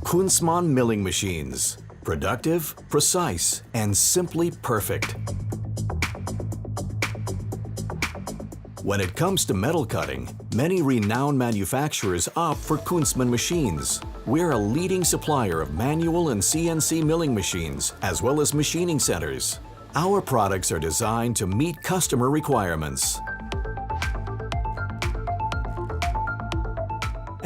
KUNZMANN milling machines. Productive, precise, and simply perfect. When it comes to metal cutting, many renowned manufacturers opt for KUNZMANN machines. We're a leading supplier of manual and CNC milling machines, as well as machining centers. Our products are designed to meet customer requirements.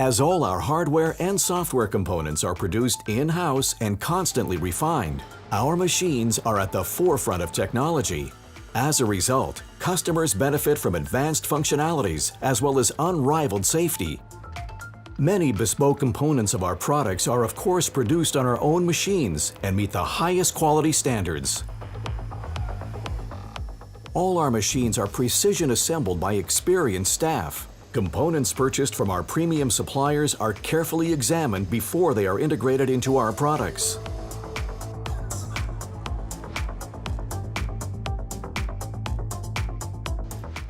As all our hardware and software components are produced in-house and constantly refined, our machines are at the forefront of technology. As a result, customers benefit from advanced functionalities as well as unrivaled safety. Many bespoke components of our products are of course produced on our own machines and meet the highest quality standards. All our machines are precision assembled by experienced staff. Components purchased from our premium suppliers are carefully examined before they are integrated into our products.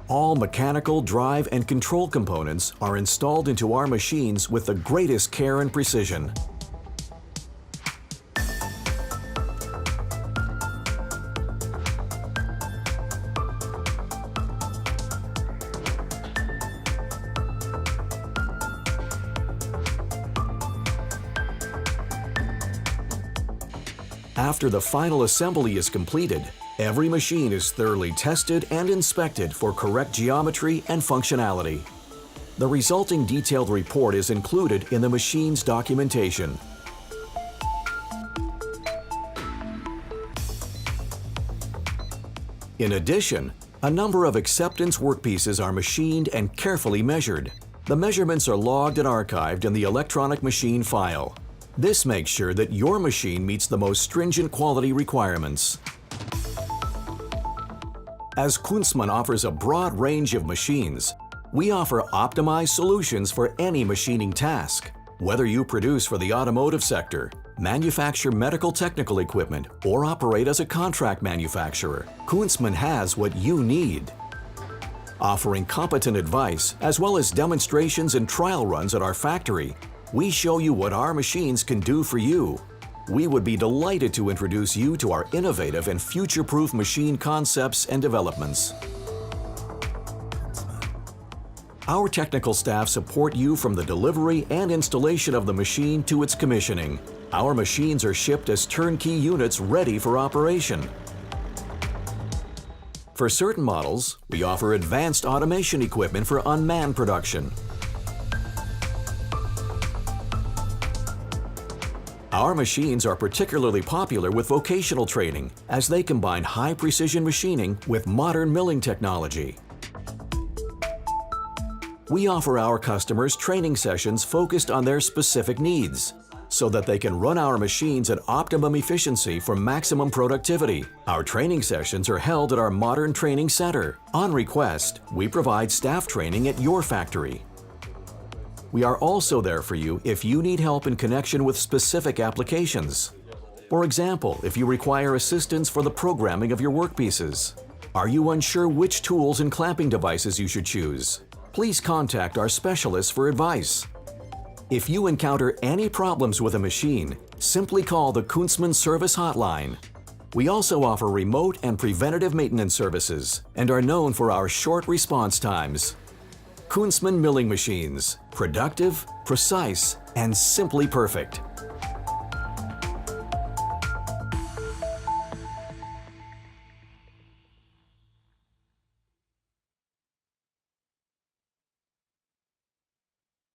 All mechanical, drive, and control components are installed into our machines with the greatest care and precision. After the final assembly is completed, every machine is thoroughly tested and inspected for correct geometry and functionality. The resulting detailed report is included in the machine's documentation. In addition, a number of acceptance workpieces are machined and carefully measured. The measurements are logged and archived in the electronic machine file. This makes sure that your machine meets the most stringent quality requirements. As KUNZMANN offers a broad range of machines, we offer optimized solutions for any machining task. Whether you produce for the automotive sector, manufacture medical technical equipment, or operate as a contract manufacturer, KUNZMANN has what you need. Offering competent advice as well as demonstrations and trial runs at our factory, we show you what our machines can do for you. We would be delighted to introduce you to our innovative and future-proof machine concepts and developments. Our technical staff support you from the delivery and installation of the machine to its commissioning. Our machines are shipped as turnkey units ready for operation. For certain models, we offer advanced automation equipment for unmanned production. Our machines are particularly popular with vocational training as they combine high-precision machining with modern milling technology. We offer our customers training sessions focused on their specific needs so that they can run our machines at optimum efficiency for maximum productivity. Our training sessions are held at our modern training center. On request, we provide staff training at your factory. We are also there for you if you need help in connection with specific applications. For example, if you require assistance for the programming of your workpieces. Are you unsure which tools and clamping devices you should choose? Please contact our specialists for advice. If you encounter any problems with a machine, simply call the KUNZMANN Service Hotline. We also offer remote and preventative maintenance services and are known for our short response times. KUNZMANN milling machines. Productive, precise, and simply perfect.